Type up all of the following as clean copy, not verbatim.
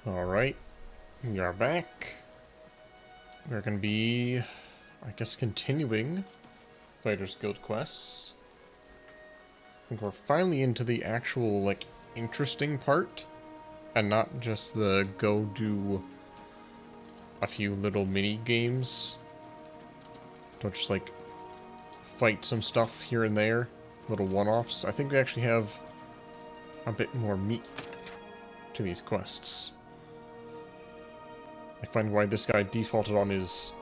Alright, we are back. We're gonna be, I guess, continuing Fighters Guild quests. I think we're finally into the actual, like, interesting part, and not just the go do a few little mini games. Don't just, like, fight some stuff here and there, little one-offs. I think we actually have a bit more meat to these quests. I find why this guy defaulted on his...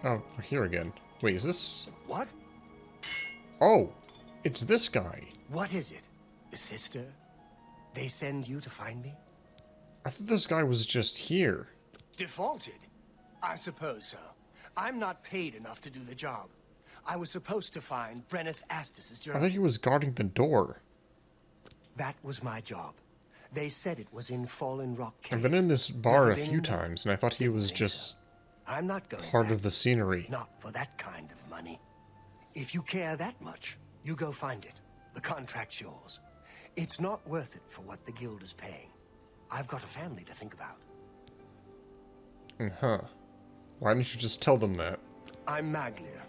Oh, we're here again. Wait, is this... What? Oh, it's this guy. What is it? Sister? They send you to find me? I thought this guy was just here. Defaulted? I suppose so. I'm not paid enough to do the job. I was supposed to find Brennus Astus's I journal. thought he was guarding the door. That was my job. They said it was in Fallen Rock Cave. I've been in this bar Never a few been there. times, and I thought he was Think just so. I'm not going part back. of the scenery. Not for that kind of money. If you care that much, you go find it. The contract's yours. It's not worth it for what the guild is paying. I've got a family to think about. Huh. Why didn't you just tell them that? I'm Maglia.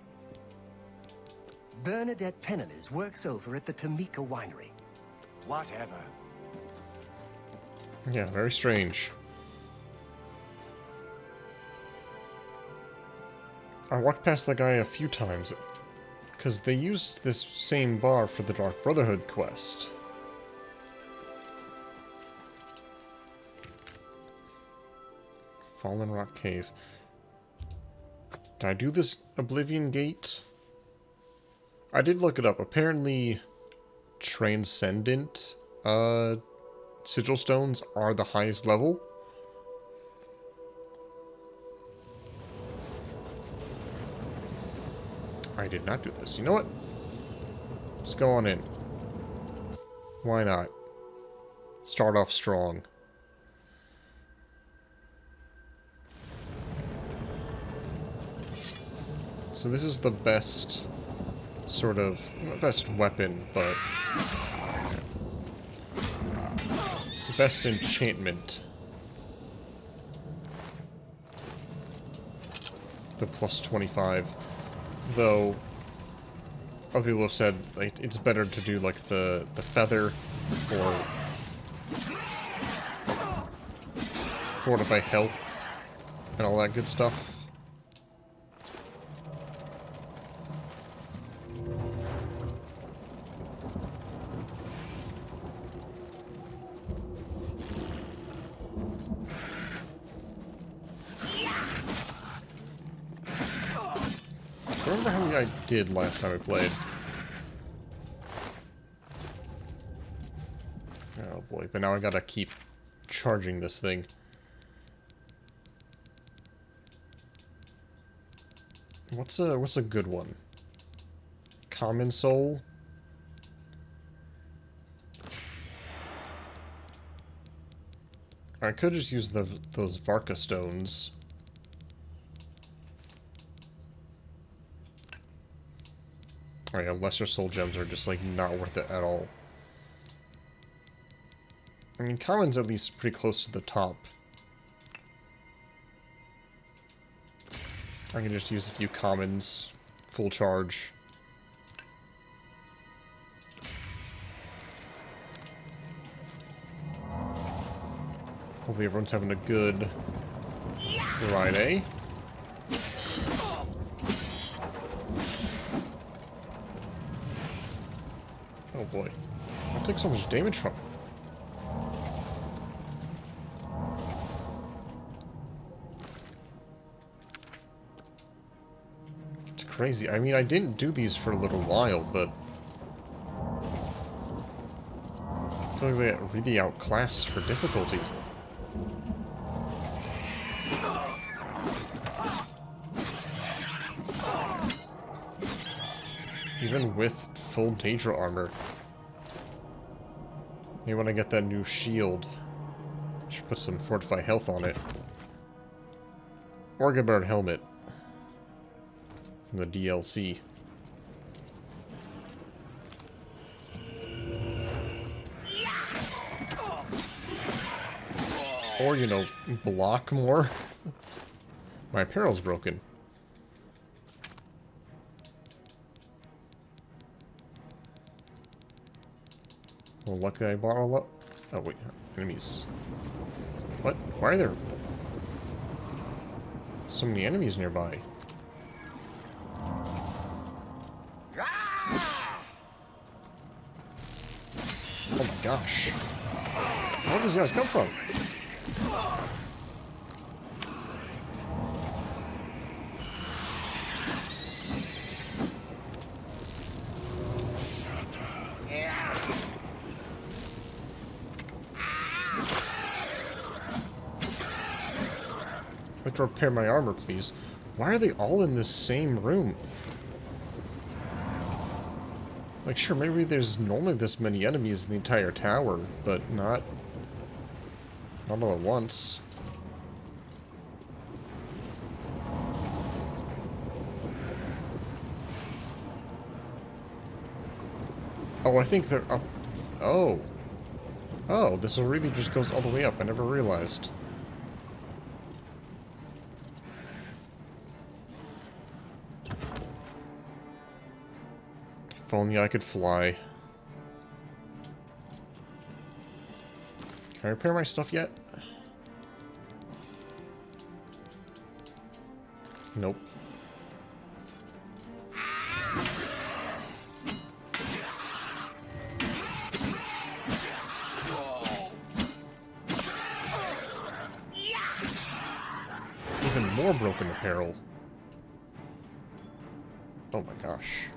Bernadette Penniles works over at the Tamika Winery. Whatever. Yeah, very strange. I walked past that guy a few times, because they used this same bar for the Dark Brotherhood quest. Fallen Rock Cave. Did I do this Oblivion Gate? I did look it up. Apparently, Transcendent, Sigil Stones are the highest level. I did not do this. You know what? Let's go on in. Why not? Start off strong. So this is the best sort of, not best weapon, but best enchantment. The plus 25. Though, other people have said like it's better to do like the feather or fortify health and all that good stuff. I remember how I did last time I played. Oh boy, but now I gotta keep charging this thing. What's a good one? Common Soul? I could just use those Varka stones. Oh yeah, lesser soul gems are just like not worth it at all. I mean, common's at least pretty close to the top. I can just use a few commons, full charge. Hopefully everyone's having a good Friday. Oh boy. I'll take so much damage from him. It's crazy. I mean, I didn't do these for a little while, but I feel like they get really outclassed for difficulty. Even with full Daedra armor. Maybe when I get that new shield, I should put some fortify health on it. Or get a better helmet. In the DLC. Or, you know, block more. My apparel's broken. Well, luckily I bought all up. Oh, wait. Enemies. What? Why are there so many enemies nearby? Oh my gosh. Where does these guys come from? I'd like to repair my armor, please. Why are they all in this same room? Like, sure, maybe there's normally this many enemies in the entire tower, but not all at once. Oh, I think they're up. Oh. Oh, this really just goes all the way up. I never realized. If only I could fly. Can I repair my stuff yet? Nope. Even more broken apparel. Oh my gosh.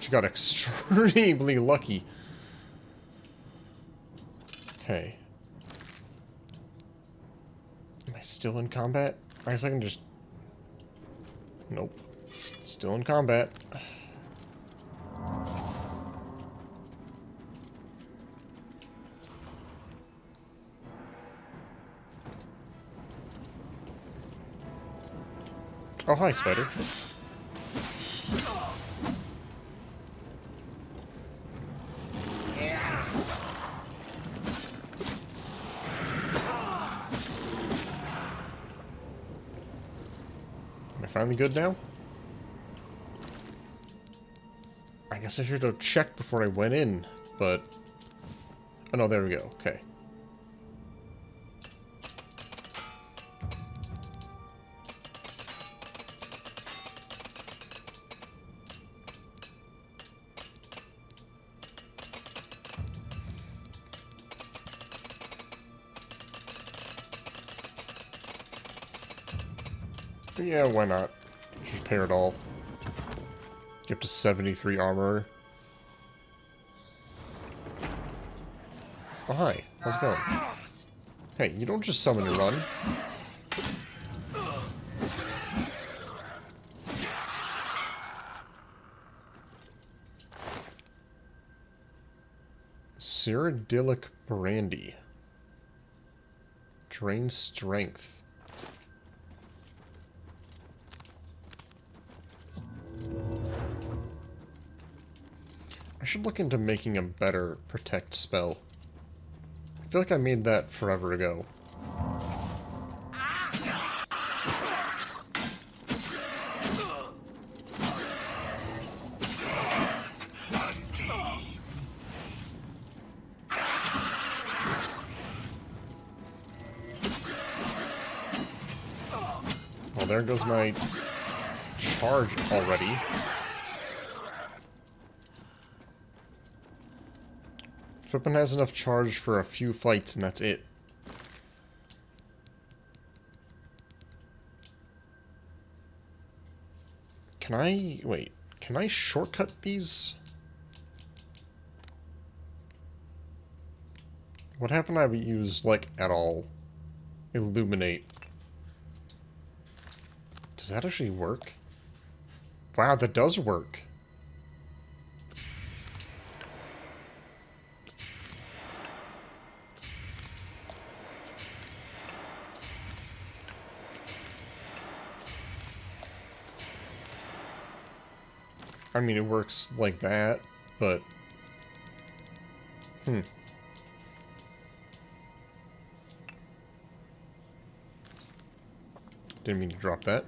She got extremely lucky. Okay. Am I still in combat? I guess I can just... Nope. Still in combat. Oh, hi, spider. Am I finally good now? I guess I should have checked before I went in, but... Oh no, there we go. Okay. Yeah, why not? Just repair it all. Get up to 73 armor. Oh, hi. How's it going? Hey, you don't just summon and run. Cyrodiilic brandy. Drain strength. I should look into making a better protect spell. I feel like I made that forever ago. Well, there goes my charge already. This weapon has enough charge for a few fights, and that's it. Can I... wait. Can I shortcut these? What happened if I use, like, at all? Illuminate. Does that actually work? Wow, that does work. I mean, it works like that, but... Didn't mean to drop that.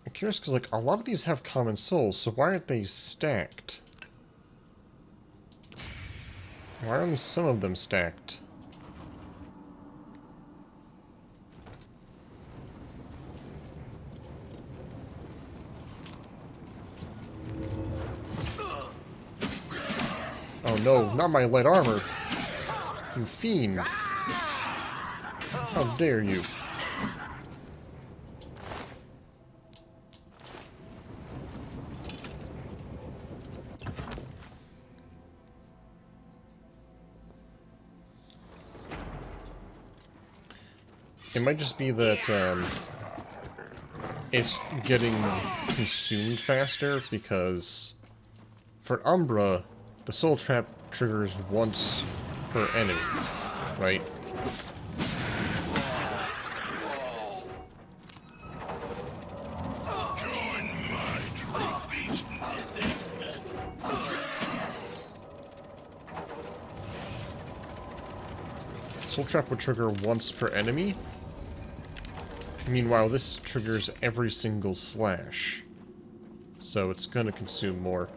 I'm curious because, like, a lot of these have common souls, so why aren't they stacked? Why are only some of them stacked? Oh no, not my light armor! You fiend! How dare you! It might just be that, it's getting consumed faster, because for Umbra, the soul trap triggers once per enemy, right? Soul trap would trigger once per enemy. Meanwhile, this triggers every single slash. So it's gonna consume more.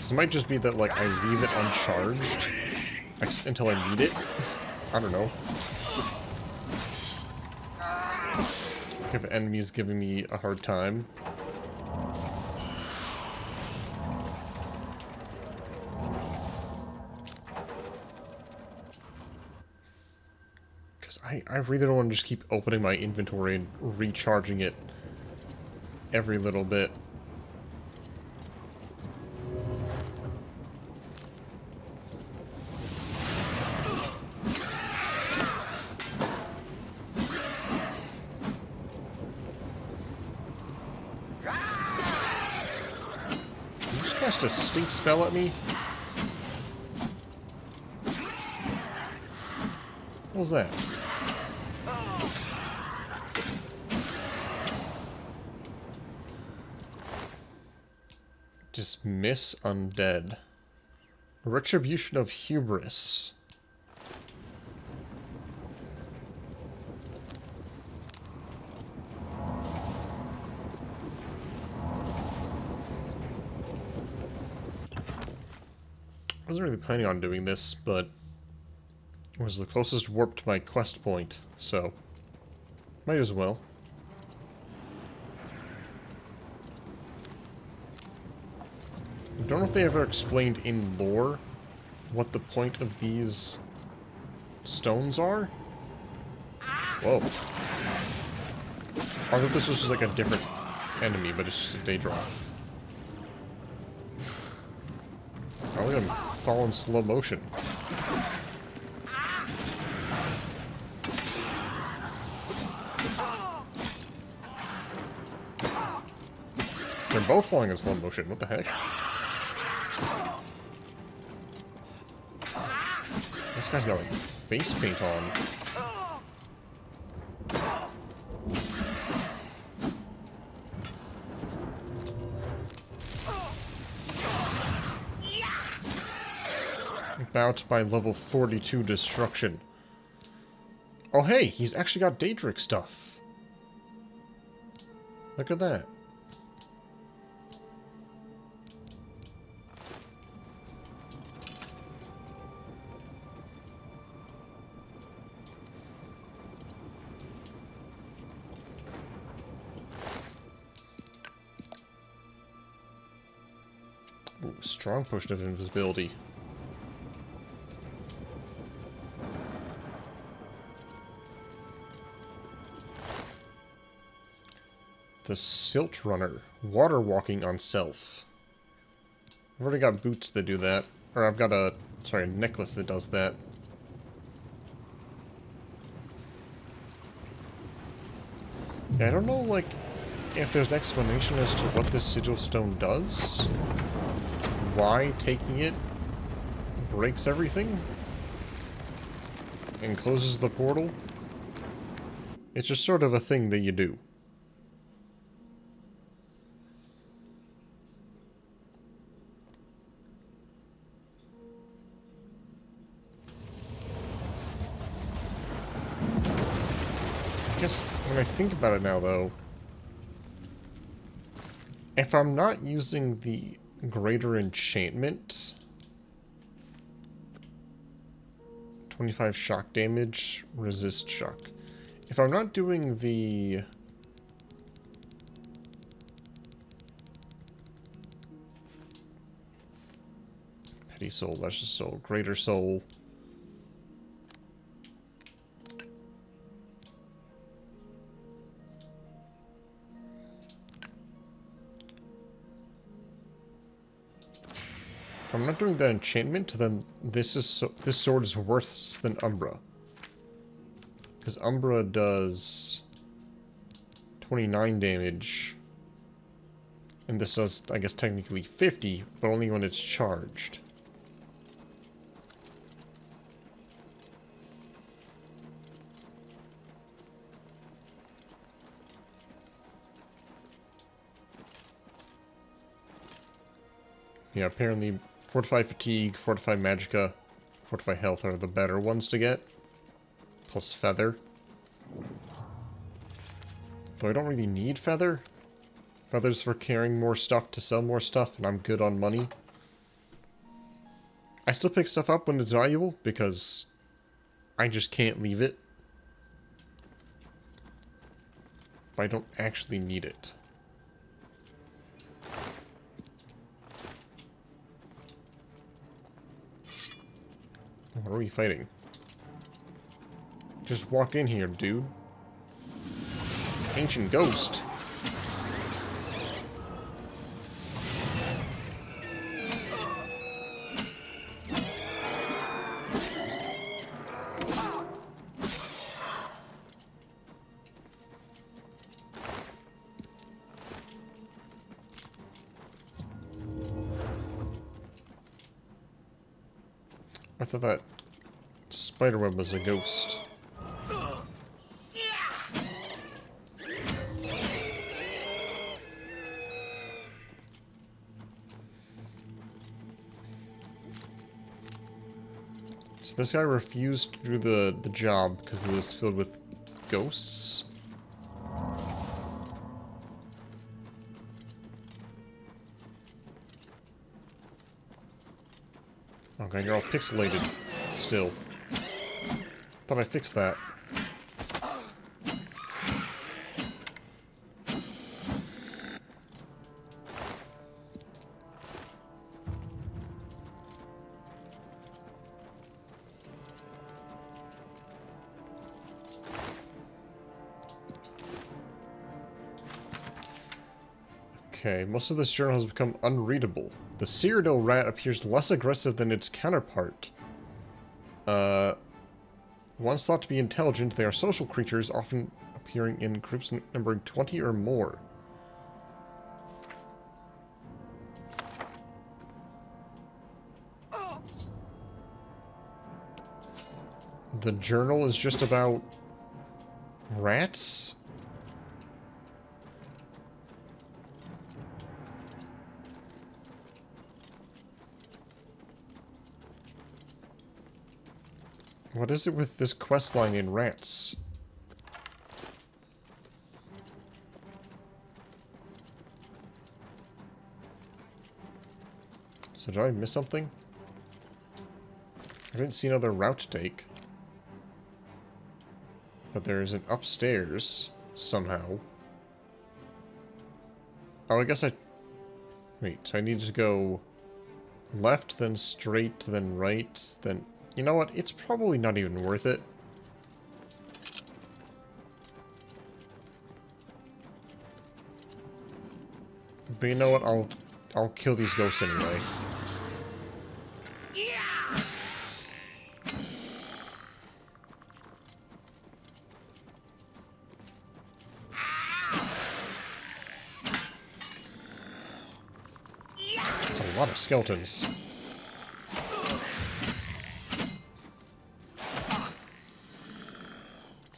So it might just be that, like, I leave it uncharged until I need it. I don't know. If an enemy's giving me a hard time. Because I really don't want to just keep opening my inventory and recharging it every little bit. Cast a stink spell at me? What was that? Dismiss undead. Retribution of hubris. I wasn't really planning on doing this, but it was the closest warp to my quest point, so might as well. I don't know if they ever explained in lore what the point of these stones are. Whoa. I thought this was just like a different enemy, but it's just a day drop. Oh, look at him fall in slow motion. They're both falling in slow motion. What the heck? This guy's got like face paint on. About by level 42 destruction. Oh hey, he's actually got Daedric stuff. Look at that. Ooh, strong potion of invisibility. The Silt Runner. Water walking on self. I've already got boots that do that. Or I've got a necklace that does that. Yeah, I don't know, like, if there's an explanation as to what this sigil stone does. Why taking it breaks everything and closes the portal. It's just sort of a thing that you do. When I think about it now, though, if I'm not using the greater enchantment, 25 shock damage, resist shock. If I'm not doing the petty soul, lesser soul, greater soul. If I'm not doing that enchantment, then this sword is worse than Umbra. Because Umbra does 29 damage. And this does, I guess, technically 50, but only when it's charged. Yeah, apparently Fortify Fatigue, Fortify Magicka, Fortify Health are the better ones to get. Plus Feather. Though I don't really need Feather. Feather's for carrying more stuff to sell more stuff, and I'm good on money. I still pick stuff up when it's valuable, because I just can't leave it. But I don't actually need it. What are we fighting? Just walked in here, dude. Ancient ghost. I thought that spiderweb was a ghost. So this guy refused to do the job because it was filled with ghosts? Okay, you're all pixelated still. Thought I fixed that. Okay, most of this journal has become unreadable. The Cyrodiil rat appears less aggressive than its counterpart. Once thought to be intelligent, they are social creatures, often appearing in groups numbering 20 or more. The journal is just about rats? What is it with this questline in rats? So did I miss something? I didn't see another route to take. But there's an upstairs, somehow. Oh, I guess I... Wait, I need to go left, then straight, then right, then... You know what? It's probably not even worth it. But you know what? I'll kill these ghosts anyway. That's a lot of skeletons.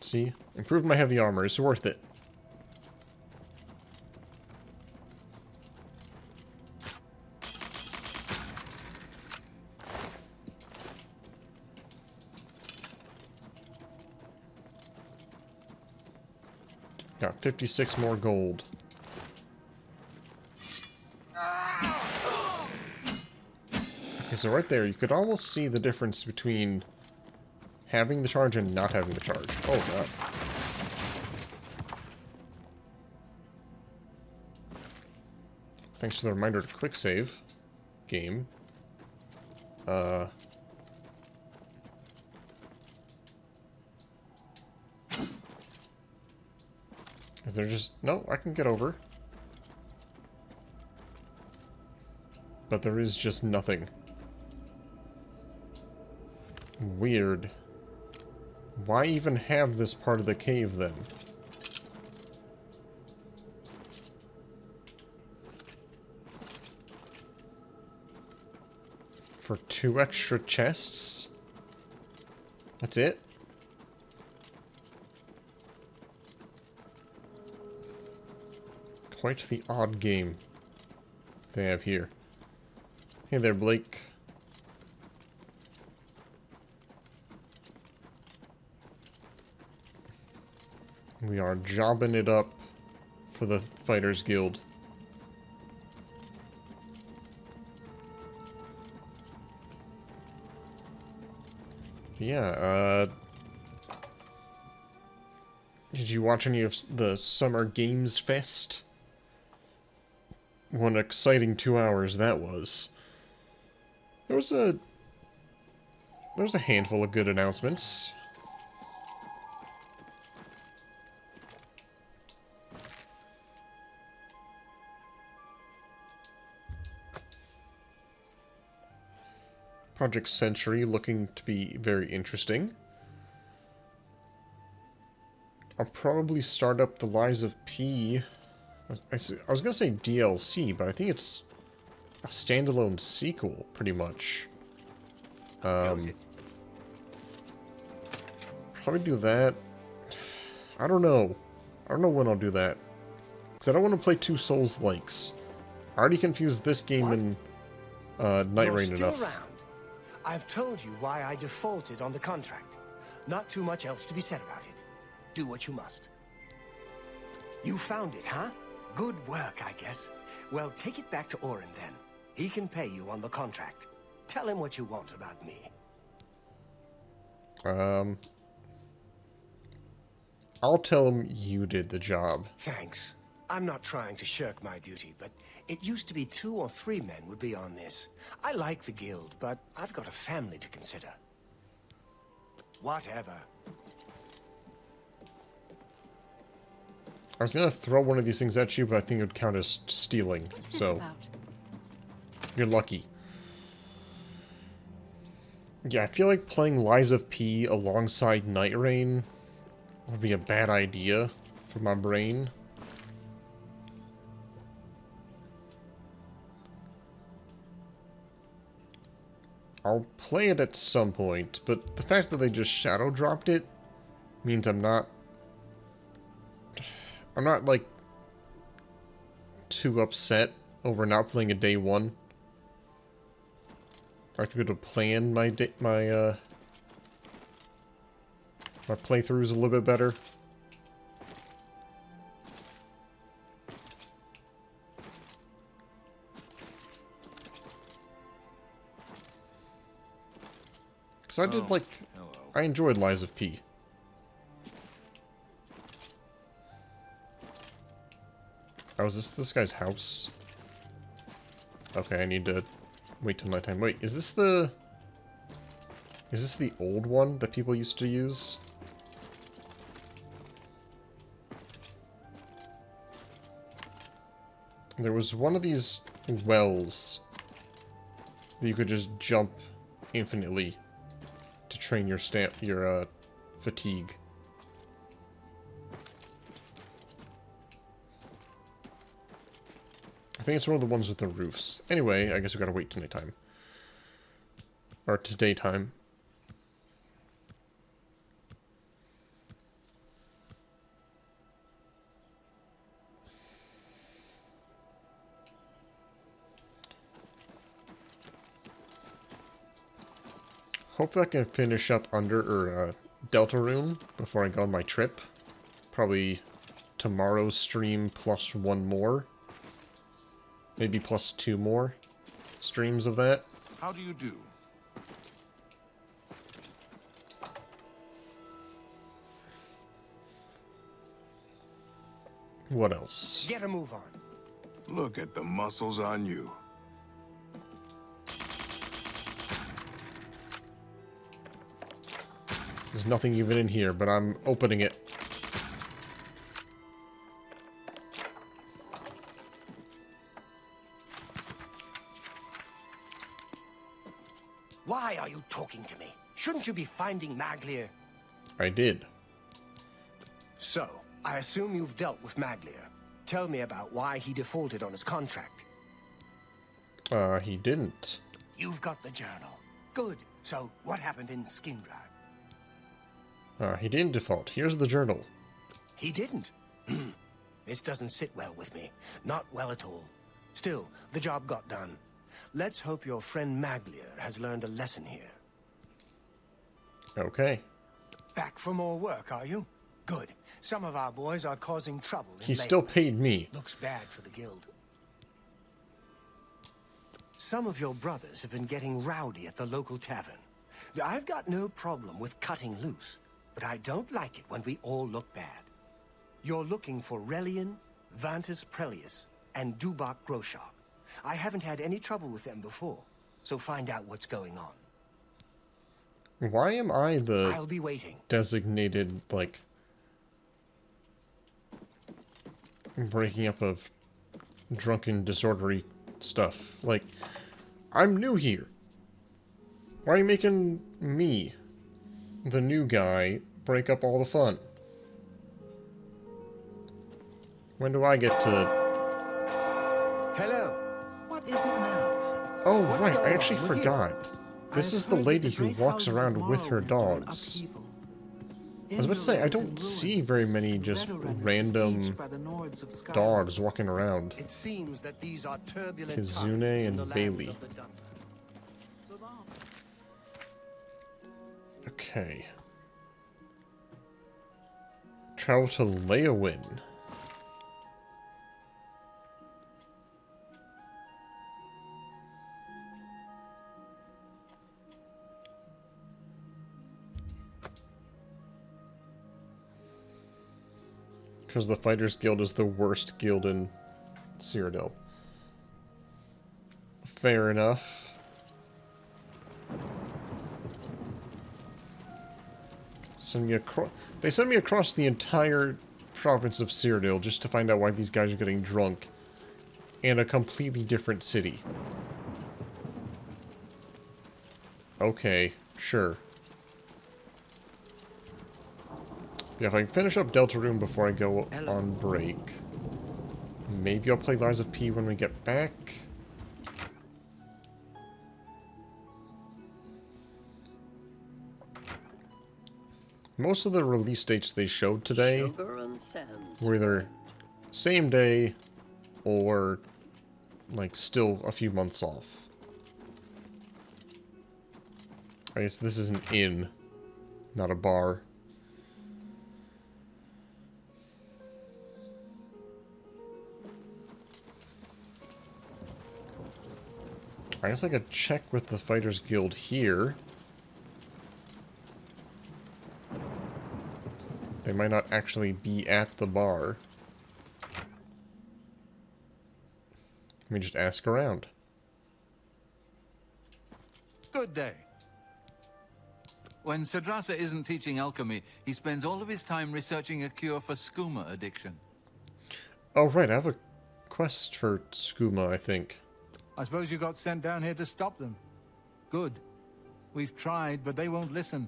See? Improved my heavy armor. It's worth it. Got 56 more gold. Okay, so right there, you could almost see the difference between having the charge and not having the charge. Oh, God. Thanks for the reminder to quick save. Game. Is there just... No, I can get over. But there is just nothing. Weird. Why even have this part of the cave, then? For 2 extra chests? That's it? Quite the odd game they have here. Hey there, Blake. We are jobbing it up for the Fighters Guild. Yeah, did you watch any of the Summer Games Fest? What an exciting 2 hours that was. There was a handful of good announcements. Project Century looking to be very interesting. I'll probably start up the Lies of P. I was gonna say DLC, but I think it's a standalone sequel, pretty much. Probably do that. I don't know. I don't know when I'll do that. Because I don't want to play 2 Souls-likes. I already confused this game and Night Rain enough. Around. I've told you why I defaulted on the contract. Not too much else to be said about it. Do what you must. You found it, huh? Good work, I guess. Well, take it back to Orin then. He can pay you on the contract. Tell him what you want about me. I'll tell him you did the job. Thanks. I'm not trying to shirk my duty, but it used to be 2 or 3 men would be on this. I like the guild, but I've got a family to consider. Whatever. I was gonna throw one of these things at you, but I think it would count as stealing. What's this so about? You're lucky. Yeah, I feel like playing Lies of P alongside Night Rain would be a bad idea for my brain. I'll play it at some point, but the fact that they just shadow dropped it means I'm not like too upset over not playing a day 1. I like to be able to plan my my playthroughs a little bit better. Because I did I enjoyed Lies of P. Oh, is this guy's house? Okay, I need to wait till nighttime. Wait, is this the old one that people used to use? There was one of these wells that you could just jump infinitely to train your fatigue. I think it's one of the ones with the roofs. Anyway, I guess we gotta wait till nighttime. Or to daytime. Hopefully I can finish up Delta Room before I go on my trip. Probably tomorrow's stream plus one more. Maybe plus two more streams of that. How do you do? What else? Get a move on. Look at the muscles on you. There's nothing even in here, but I'm opening it. Why are you talking to me? Shouldn't you be finding Maglier? I did. So, I assume you've dealt with Maglier. Tell me about why he defaulted on his contract. He didn't. You've got the journal. Good. So, what happened in Skingrad? He didn't default. Here's the journal. He didn't. This doesn't sit well with me. Not well at all. Still, the job got done. Let's hope your friend Maglier has learned a lesson here. Okay. Back for more work, are you? Good. Some of our boys are causing trouble in He still Leyland. paid me. Looks bad for the guild. Some of your brothers have been getting rowdy at the local tavern. I've got no problem with cutting loose, but I don't like it when we all look bad. You're looking for Relian, Vantus Prelius, and Dubak Groshok. I haven't had any trouble with them before, so find out what's going on. Why am I the I'll be waiting. designated, like, breaking up of drunken, disorderly stuff? Like, I'm new here. Why are you making me, the new guy, break up all the fun? When do I get to... Hello. What is it now? Oh, What's right, I going actually on with you? forgot. This is the lady who walks around with her dogs. I was about to say, I don't see very many just random dogs walking around. It seems that these are turbulent Kizune times in and the land Bailey. of the Dundra. Okay. Travel to Leowin. Because the Fighters Guild is the worst guild in Cyrodiil. Fair enough. They sent me across the entire province of Cyrodiil just to find out why these guys are getting drunk in a completely different city. Okay, sure. Yeah, if I can finish up Deltarune before I go on break, maybe I'll play Lies of P when we get back. Most of the release dates they showed today were either same day or, like, still a few months off. I guess this is an inn, not a bar. I guess I could check with the Fighters Guild here. They might not actually be at the bar. Let me just ask around. Good day. When Cedrasa isn't teaching alchemy, he spends all of his time researching a cure for skooma addiction. Oh, right, I have a quest for skooma, I think. I suppose you got sent down here to stop them. Good. We've tried, but they won't listen.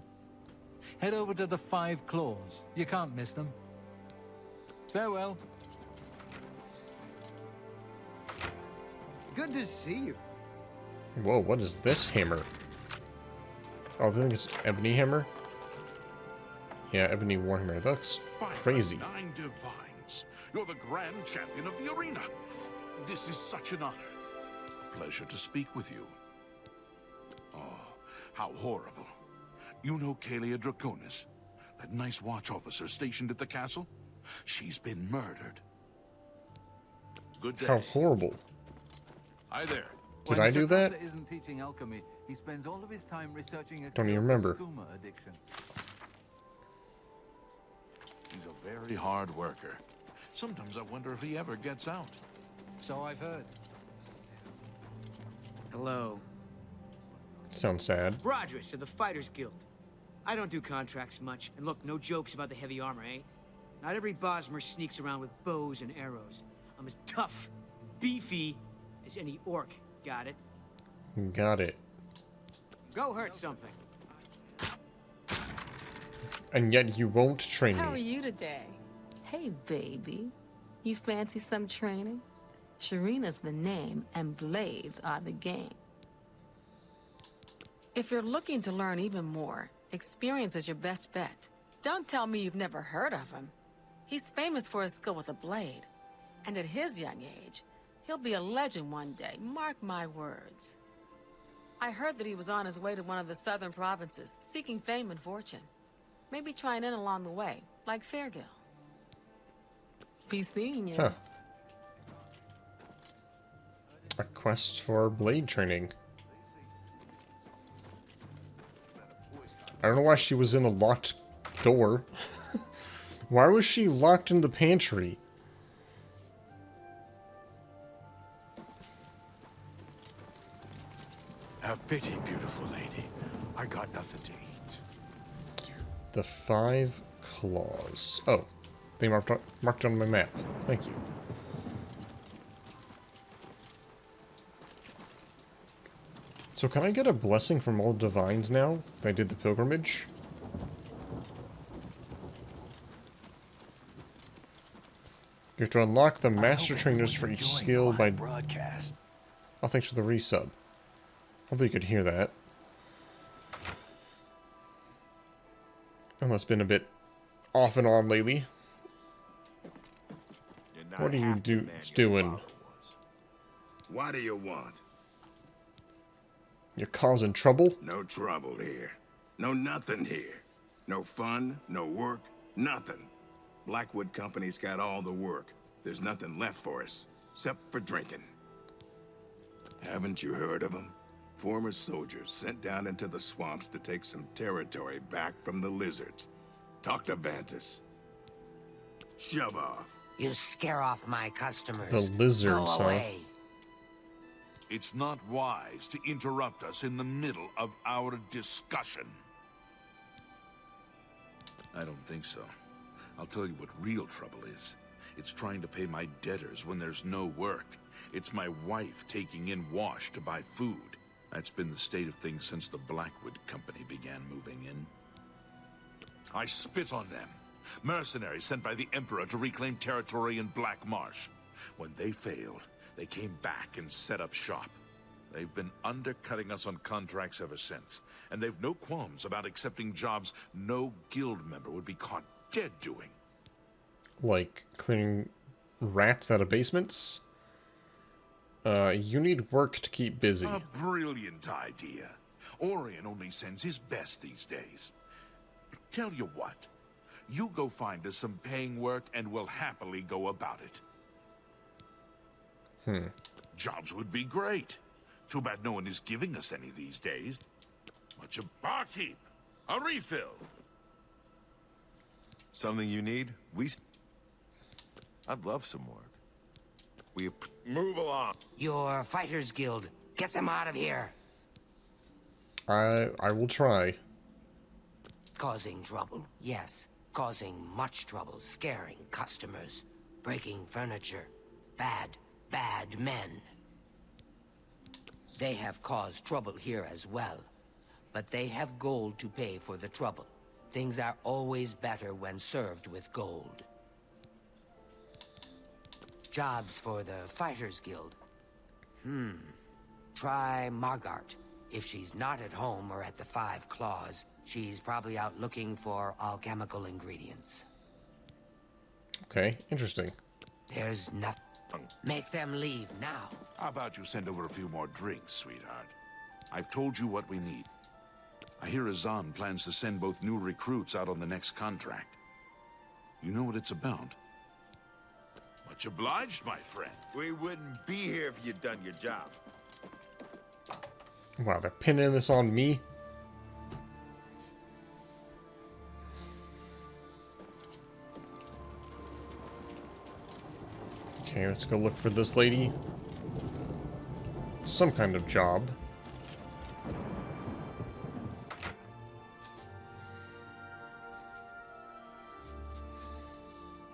Head over to the 5 Claws. You can't miss them. Farewell. Good to see you. Whoa, what is this hammer? Oh, I think it's Ebony Hammer? Yeah, Ebony Warhammer. That looks crazy. 9 divines. You're the grand champion of the arena. This is such an honor. A pleasure to speak with you. Oh, how horrible. You know Kalia Draconis, that nice watch officer stationed at the castle? She's been murdered. Good day. How horrible. Hi there. Did When I do that? Professor isn't teaching alchemy, he spends all of his time researching a Don't cure even for remember. skooma addiction. He's a very hard worker. Sometimes I wonder if he ever gets out. So I've heard. Hello. Sounds sad. Brodrus of the Fighters Guild. I don't do contracts much, and look, no jokes about the heavy armor, eh? Not every Bosmer sneaks around with bows and arrows. I'm as tough, beefy as any orc. Got it? Got it. Go hurt something. And yet you won't train How are me. you today? Hey, baby. You fancy some training? Sharina's the name, and blades are the game. If you're looking to learn even more, experience is your best bet. Don't tell me you've never heard of him. He's famous for his skill with a blade. And at his young age, he'll be a legend one day, mark my words. I heard that he was on his way to one of the southern provinces, seeking fame and fortune. Maybe trying in along the way, like Fairgill. Be seeing you. Huh. A quest for blade training. I don't know why she was in a locked door. Why was she locked in the pantry? Have pity, beautiful lady. I got nothing to eat. The 5 claws. Oh, they marked on my map. Thank you. So can I get a blessing from all divines now that I did the pilgrimage? You have to unlock the master trainers for each skill by... broadcast. Oh, thanks for the resub. Hopefully you could hear that. Unless been a bit off and on lately. What are you doing? What do you want? You're causing trouble? No trouble here. No nothing here. No fun, no work, nothing. Blackwood Company's got all the work. There's nothing left for us, except for drinking. Haven't you heard of them? Former soldiers sent down into the swamps to take some territory back from the lizards. Talk to Vantus. Shove off. You scare off my customers. The lizards, Go huh? away. It's not wise to interrupt us in the middle of our discussion. I don't think so. I'll tell you what real trouble is. It's trying to pay my debtors when there's no work. It's my wife taking in wash to buy food. That's been the state of things since the Blackwood Company began moving in. I spit on them. Mercenaries sent by the Emperor to reclaim territory in Black Marsh. When they failed, they came back and set up shop. They've been undercutting us on contracts ever since, and they've no qualms about accepting jobs no guild member would be caught dead doing. Like cleaning rats out of basements? You need work to keep busy. A brilliant idea. Orion only sends his best these days. Tell you what, you go find us some paying work and we'll happily go about it. Jobs would be great. Too bad no one is giving us any these days. Much a barkeep. A refill. Something you need? I'd love some work. Move along. Your Fighters Guild. Get them out of here. I will try. Causing trouble? Yes. Causing much trouble. Scaring customers. Breaking furniture. Bad men. They have caused trouble here as well. But they have gold to pay for the trouble. Things are always better when served with gold. Jobs for the Fighters Guild. Try Margart. If she's not at home or at the 5 Claws, she's probably out looking for alchemical ingredients. Okay, interesting. There's nothing. Make them leave now. How about you send over a few more drinks, sweetheart? I've told you what we need. I hear Azan plans to send both new recruits out on the next contract. You know what it's about? Much obliged, my friend. We wouldn't be here if you'd done your job. Wow, they're pinning this on me. Okay, let's go look for this lady. Some kind of job.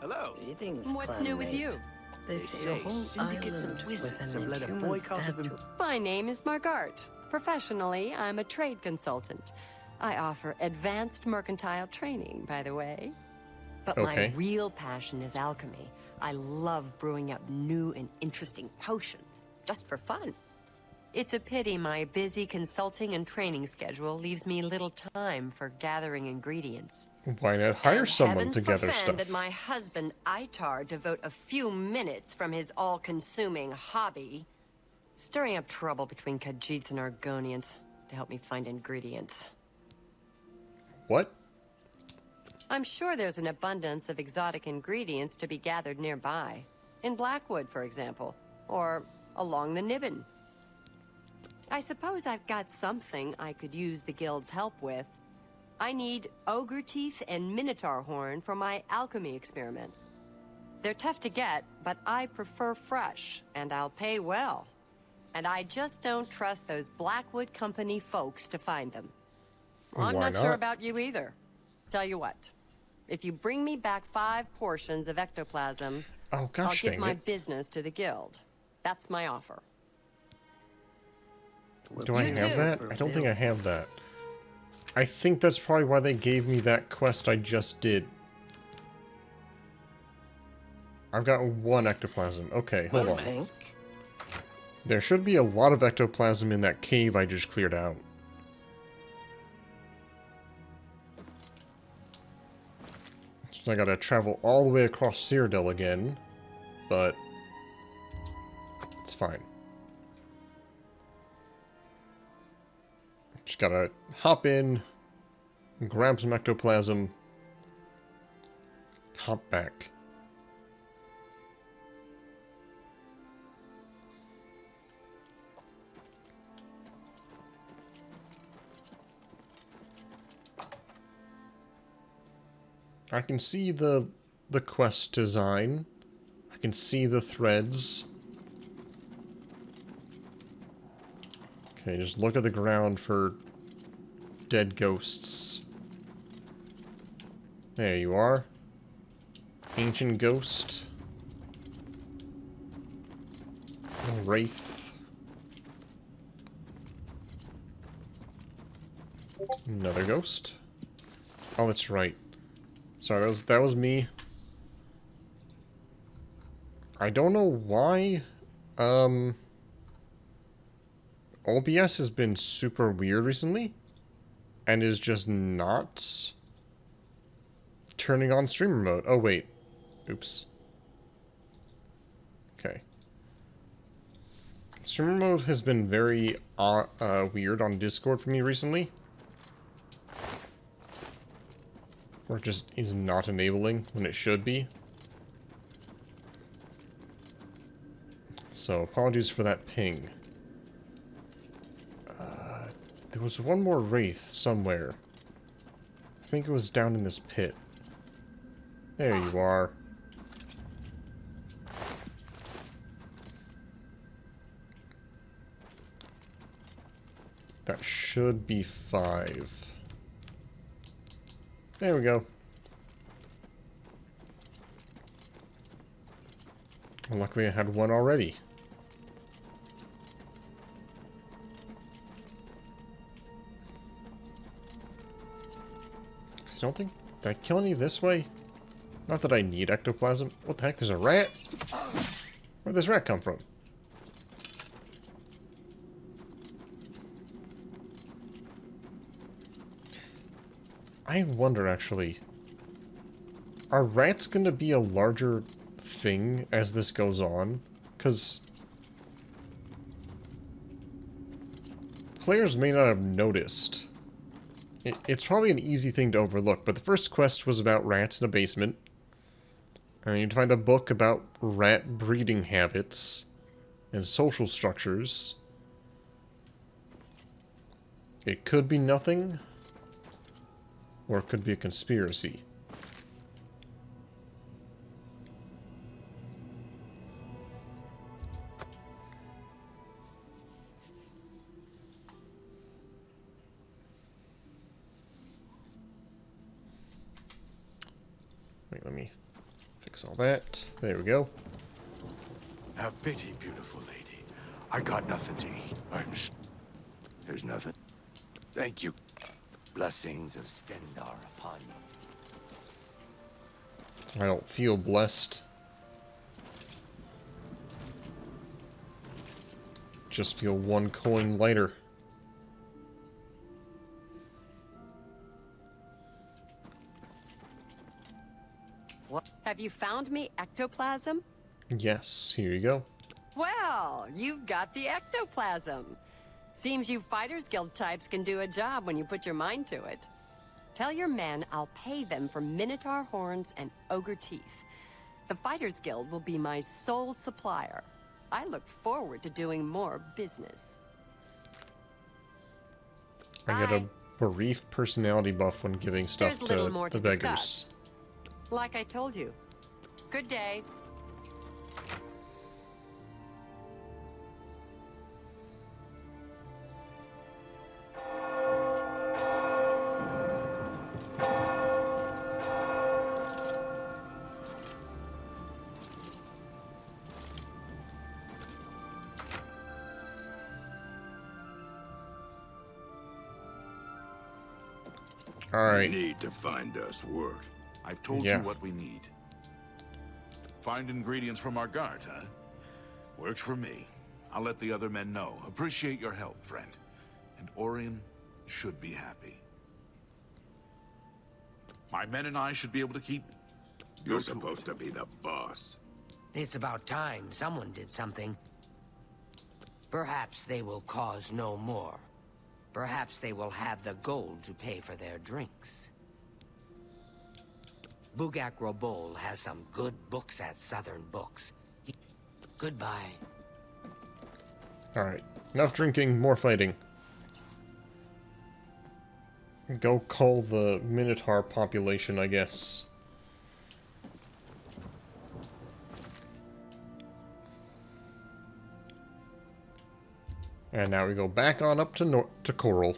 Hello. Greetings, What's new with you? This is a whole syndicates island and with wizards an have let a inhuman boycott of statue. My name is Margart. Professionally, I'm a trade consultant. I offer advanced mercantile training, by the way. But Okay. my real passion is alchemy. I love brewing up new and interesting potions, just for fun. It's a pity my busy consulting and training schedule leaves me little time for gathering ingredients. Why not hire And someone heavens to gather forfend stuff? that my husband Itar devote a few minutes from his all-consuming hobby, stirring up trouble between Khajiits and Argonians, to help me find ingredients. What? I'm sure there's an abundance of exotic ingredients to be gathered nearby. In Blackwood, for example, or along the Nibbin. I suppose I've got something I could use the guild's help with. I need ogre teeth and minotaur horn for my alchemy experiments. They're tough to get, but I prefer fresh, and I'll pay well. And I just don't trust those Blackwood Company folks to find them. I'm Why not sure not? about you either. Tell you what, if you bring me back 5 portions of ectoplasm, Oh I'll gosh, give dang my it. business to the guild. That's my offer. Do I You have too. that? I don't think I have that. I think that's probably why they gave me that quest I just did. I've got 1 ectoplasm. Okay, hold You on. think? There should be a lot of ectoplasm in that cave I just cleared out. So I gotta travel all the way across Cyrodiil again, but it's fine. Just gotta hop in, grab some ectoplasm, hop back. I can see the quest design. I can see the threads. Okay, just look at the ground for dead ghosts. There you are. Ancient ghost. Wraith. Another ghost. Oh, that's right. Sorry, that was me. I don't know why, OBS has been super weird recently, and is just not turning on streamer mode. Oh, wait. Oops. Okay. Streamer mode has been very, weird on Discord for me recently. Or it just is not enabling when it should be. So, apologies for that ping. There was one more wraith somewhere. I think it was down in this pit. There you are. That should be 5. There we go. Well, luckily I had 1 already. I don't think... Did I kill any this way? Not that I need ectoplasm. What the heck? There's a rat? Where'd this rat come from? I wonder, actually. Are rats gonna be a larger thing as this goes on? Because players may not have noticed. It's probably an easy thing to overlook, but the first quest was about rats in a basement. I need to find a book about rat breeding habits and social structures. It could be nothing, or it could be a conspiracy. Wait, let me fix all that. There we go. Have pity, beautiful lady. I got nothing to eat. There's nothing. Thank you. Blessings of Stendar upon you. I don't feel blessed. Just feel one coin lighter. What? Have you found me ectoplasm? Yes, here you go. Well, you've got the ectoplasm. Seems you Fighters Guild types can do a job when you put your mind to it. Tell your men I'll pay them for Minotaur horns and ogre teeth. The Fighters Guild will be my sole supplier. I look forward to doing more business. I get a brief personality buff when giving stuff There's little to more the to beggars. discuss. Like I told you. Good day. Alright. You need to find us work. I've told Yeah. you what we need. Find ingredients from our guards, huh? Works for me. I'll let the other men know. Appreciate your help, friend. And Orion should be happy. My men and I should be able to keep... You're supposed to be the boss. It's about time someone did something. Perhaps they will cause no more. Perhaps they will have the gold to pay for their drinks. Bugak Robol has some good books at Southern Books. Goodbye. Alright. Enough drinking, more fighting. Go call the Minotaur population, I guess. And now we go back on up to Coral.